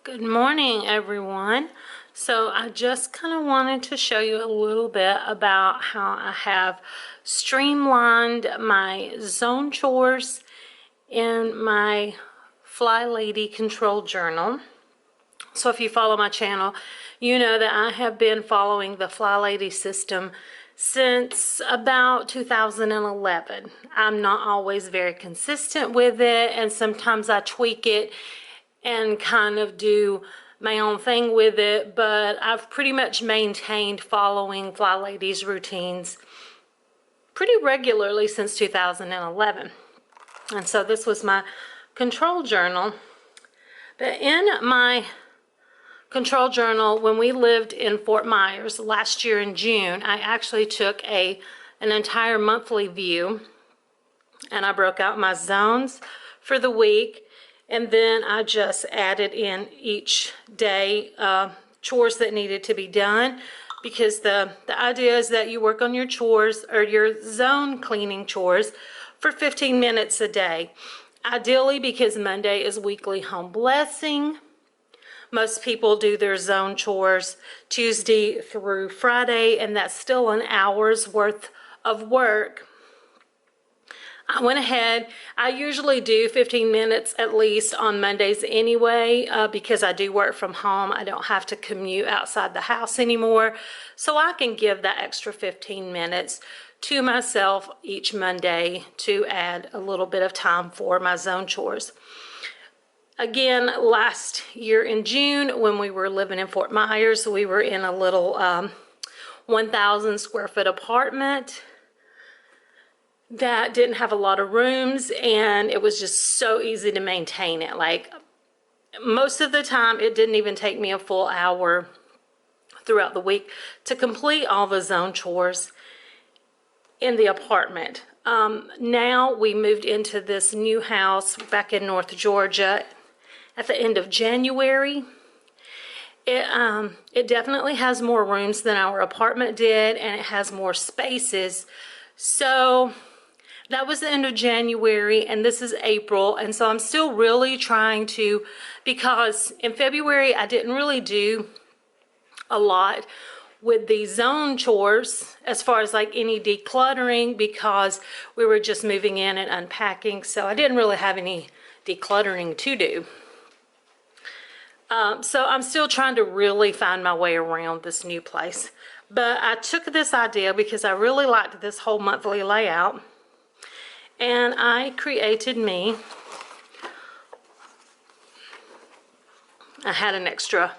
Good morning, everyone. So I just kind of wanted to show you a little bit about how I have streamlined my zone chores in my FlyLady Control Journal. So if you follow my channel, you know that I have been following the FlyLady system since about 2011. I'm not always very consistent with it, and sometimes I tweak it and kind of do my own thing with it, but I've pretty much maintained following FlyLady's routines pretty regularly since 2011. And so this was my control journal. But in my control journal, when we lived in Fort Myers last year in June, I actually took an entire monthly view, and I broke out my zones for the week. And then I just added in each day chores that needed to be done, because the idea is that you work on your chores or your zone cleaning chores for 15 minutes a day. Ideally, because Monday is weekly home blessing, most people do their zone chores Tuesday through Friday, and that's still an hour's worth of work. I went ahead, I usually do 15 minutes at least on Mondays anyway, because I do work from home. I don't have to commute outside the house anymore. So I can give that extra 15 minutes to myself each Monday to add a little bit of time for my zone chores. Again, last year in June, when we were living in Fort Myers, we were in a little 1,000 square foot apartment that didn't have a lot of rooms, and it was just so easy to maintain it. Like, most of the time it didn't even take me a full hour throughout the week to complete all the zone chores in the apartment. Now we moved into this new house back in North Georgia at the end of January. It definitely has more rooms than our apartment did, and it has more spaces. So that was the end of January, and this is April, and so I'm still really trying to, because in February I didn't really do a lot with the zone chores as far as like any decluttering, because we were just moving in and unpacking, so I didn't really have any decluttering to do. So I'm still trying to really find my way around this new place. But I took this idea because I really liked this whole monthly layout, and I created me, I had an extra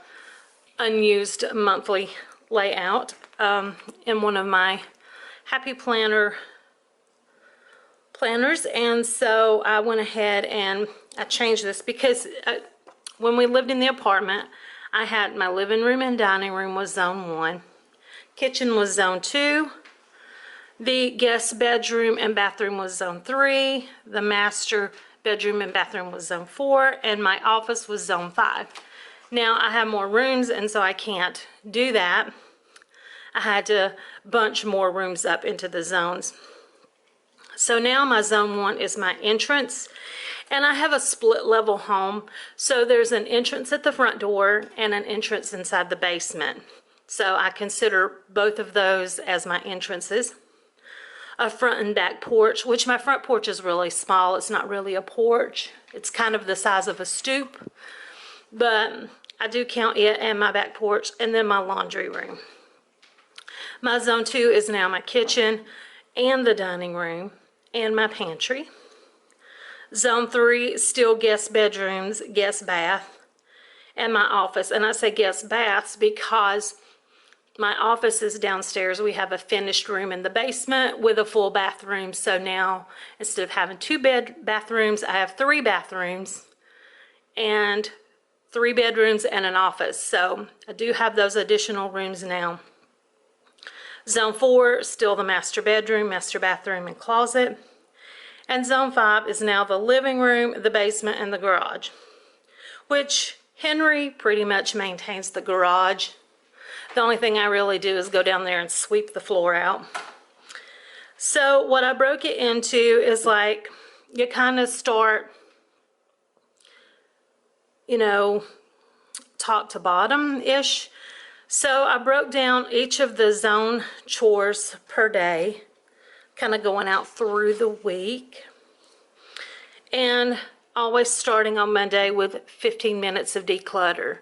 unused monthly layout in one of my Happy Planner planners, and so I went ahead and I changed this because when we lived in the apartment, I had my living room and dining room was zone 1, kitchen was zone 2, the guest bedroom and bathroom was zone 3, the master bedroom and bathroom was zone 4, and my office was zone 5. Now I have more rooms, and so I can't do that. I had to bunch more rooms up into the zones. So now my zone 1 is my entrance, and I have a split level home. So there's an entrance at the front door and an entrance inside the basement. So I consider both of those as my entrances. A front and back porch, which my front porch is really small. It's not really a porch. It's kind of the size of a stoop, but I do count it and my back porch, and then my laundry room. My zone 2 is now my kitchen and the dining room and my pantry. Zone 3, still guest bedrooms, guest bath, and my office. And I say guest baths because my office is downstairs. We have a finished room in the basement with a full bathroom. So now, instead of having 2 bathrooms, I have 3 bathrooms and 3 bedrooms and an office. So I do have those additional rooms now. Zone 4, still the master bedroom, master bathroom, and closet. And zone 5 is now the living room, the basement, and the garage, which Henry pretty much maintains the garage. The only thing I really do is go down there and sweep the floor out. So what I broke it into is like, you kind of start, you know, top to bottom-ish. So I broke down each of the zone chores per day, kind of going out through the week. And always starting on Monday with 15 minutes of declutter.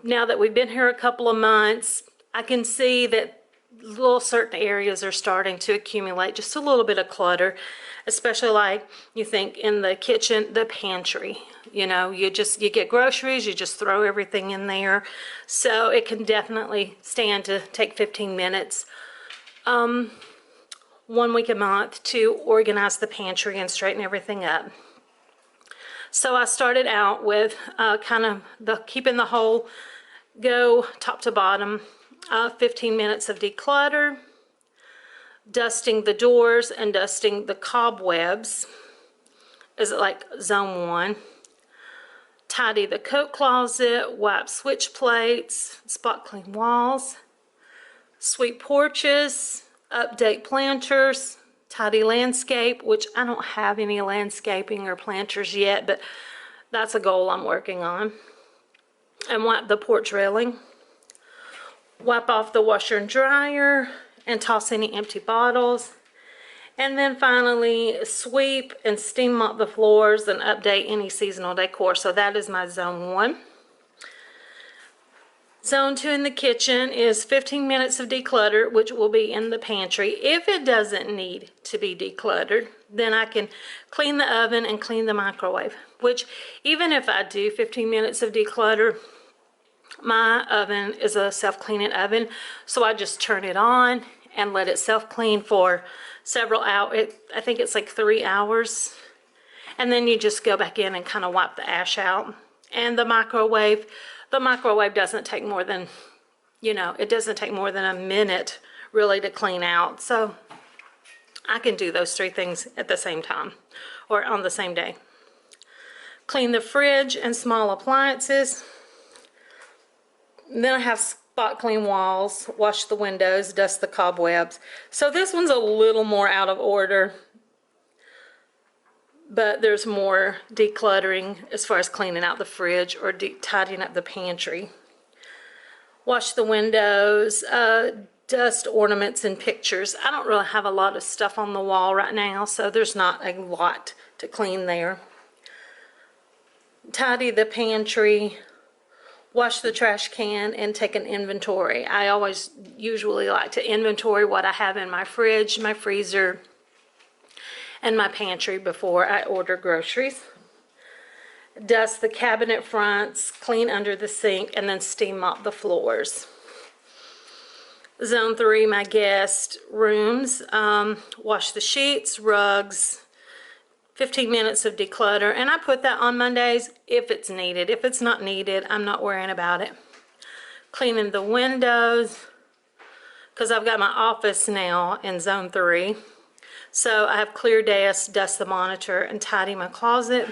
Now that we've been here a couple of months, I can see that little certain areas are starting to accumulate just a little bit of clutter, especially like you think in the kitchen, the pantry. You know, you get groceries, you just throw everything in there. So it can definitely stand to take 15 minutes 1 week a month to organize the pantry and straighten everything up. So I started out with kind of keeping the whole go top to bottom, 15 minutes of declutter, dusting the doors and dusting the cobwebs is like zone 1. Tidy the coat closet, wipe switch plates, spot clean walls, sweep porches, update planters, tidy landscape, which I don't have any landscaping or planters yet, but that's a goal I'm working on. And wipe the porch railing. Wipe off the washer and dryer and toss any empty bottles. And then finally sweep and steam mop the floors and update any seasonal decor. So that is my zone 1. Zone 2 in the kitchen is 15 minutes of declutter, which will be in the pantry. If it doesn't need to be decluttered, then I can clean the oven and clean the microwave, which even if I do 15 minutes of declutter, my oven is a self-cleaning oven, so I just turn it on and let it self-clean for several hours. I think it's like 3 hours. And then you just go back in and kind of wipe the ash out. And the microwave doesn't take more than, it doesn't take more than a minute really to clean out. So I can do those 3 things at the same time or on the same day. Clean the fridge and small appliances. Then I have spot clean walls, wash the windows, dust the cobwebs. So this one's a little more out of order, but there's more decluttering as far as cleaning out the fridge or tidying up the pantry. Wash the windows, dust ornaments and pictures. I don't really have a lot of stuff on the wall right now, so there's not a lot to clean there. Tidy the pantry. Wash the trash can and take an inventory. I always usually like to inventory what I have in my fridge, my freezer, and my pantry before I order groceries. Dust the cabinet fronts, clean under the sink, and then steam mop the floors. Zone 3, my guest rooms. Wash the sheets, rugs, 15 minutes of declutter, and I put that on Mondays if it's needed. If it's not needed, I'm not worrying about it. Cleaning the windows, because I've got my office now in zone 3. So I have clear desks, dust the monitor, and tidy my closet.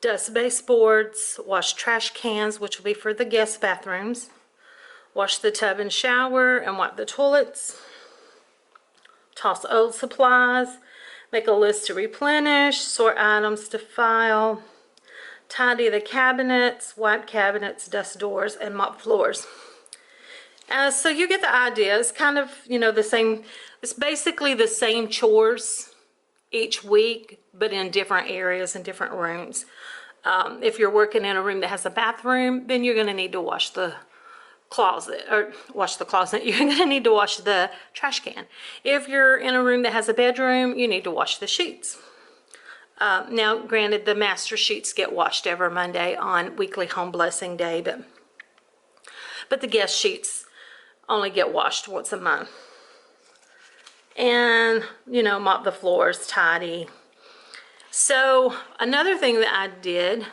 Dust baseboards, wash trash cans, which will be for the guest bathrooms. Wash the tub and shower, and wipe the toilets. Toss old supplies. Make a list to replenish, sort items to file, tidy the cabinets, wipe cabinets, dust doors, and mop floors. So you get the idea. It's kind of, the same, it's basically the same chores each week, but in different areas and different rooms. If you're working in a room that has a bathroom, then you're going to need to wash the closet, you're going to need to wash the trash can. If you're in a room that has a bedroom, you need to wash the sheets. Now, granted, the master sheets get washed every Monday on weekly home blessing day, but the guest sheets only get washed once a month. And, mop the floors, tidy. So, another thing that I did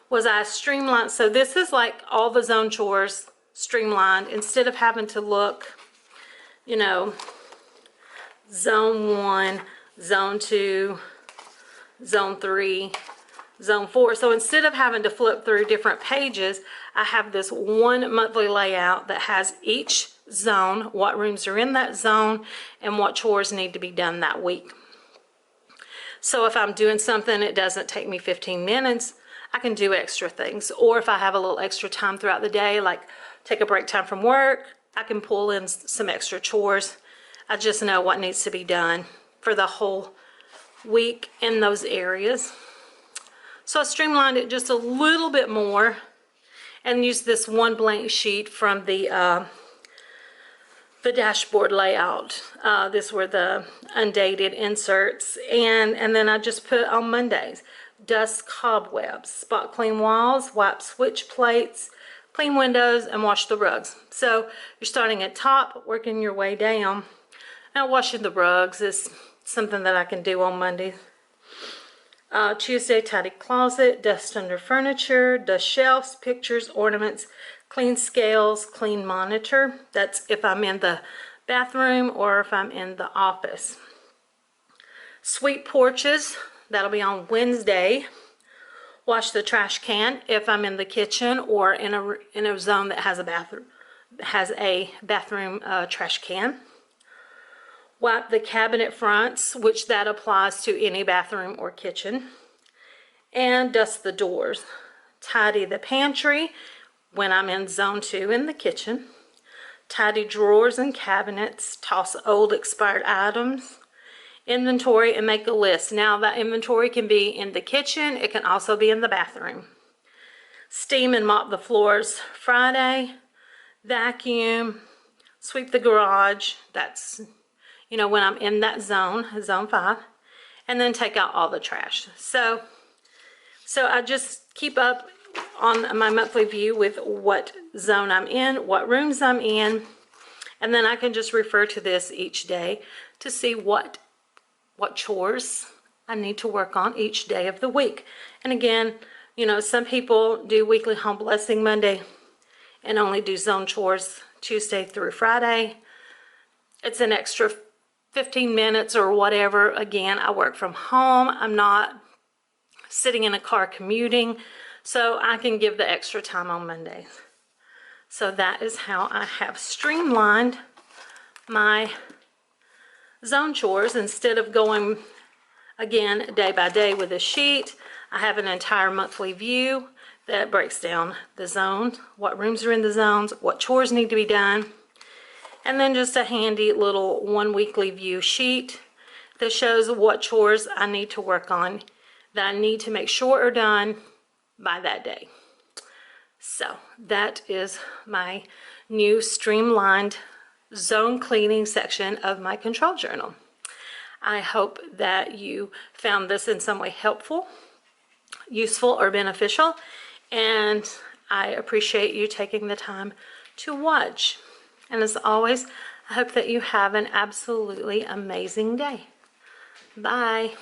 was I streamlined. So this is like all the zone chores streamlined. Instead of having to look, zone 1, zone 2, zone 3, zone 4. So instead of having to flip through different pages, I have this one monthly layout that has each zone, what rooms are in that zone, and what chores need to be done that week. So if I'm doing something, it doesn't take me 15 minutes. I can do extra things. Or if I have a little extra time throughout the day, like take a break time from work, I can pull in some extra chores. I just know what needs to be done for the whole week in those areas. So I streamlined it just a little bit more and used this one blank sheet from the dashboard layout. These were the undated inserts, and then I just put on Mondays: dust cobwebs, spot clean walls, wipe switch plates, clean windows, and wash the rugs. So you're starting at top, working your way down. Now washing the rugs is something that I can do on Mondays. Tuesday, tidy closet, dust under furniture, dust shelves, pictures, ornaments, clean scales, clean monitor. That's if I'm in the bathroom or if I'm in the office. Sweep porches, that'll be on Wednesday. Wash the trash can if I'm in the kitchen or in a zone that has a bathroom trash can. Wipe the cabinet fronts, which that applies to any bathroom or kitchen. And dust the doors. Tidy the pantry when I'm in zone 2 in the kitchen. Tidy drawers and cabinets. Toss old expired items. Inventory and make a list. Now that inventory can be in the kitchen. It can also be in the bathroom. Steam and mop the floors Friday. Vacuum. Sweep the garage. That's, you know, when I'm in that zone 5. And then take out all the trash. So I just keep up on my monthly view with what zone I'm in, what rooms I'm in, and then I can just refer to this each day to see what chores I need to work on each day of the week. And again, you know, some people do weekly home blessing Monday and only do zone chores Tuesday through Friday. It's an extra 15 minutes or whatever. Again, I work from home. I'm not sitting in a car commuting, so I can give the extra time on Mondays. So that is how I have streamlined my zone chores. Instead of going again day by day with a sheet, I have an entire monthly view that breaks down the zones, what rooms are in the zones, what chores need to be done, and then just a handy little 1 weekly view sheet that shows what chores I need to work on, that I need to make sure are done by that day. So that is my new streamlined zone cleaning section of my control journal. I hope that you found this in some way helpful, useful, or beneficial, and I appreciate you taking the time to watch. And as always, I hope that you have an absolutely amazing day. Bye.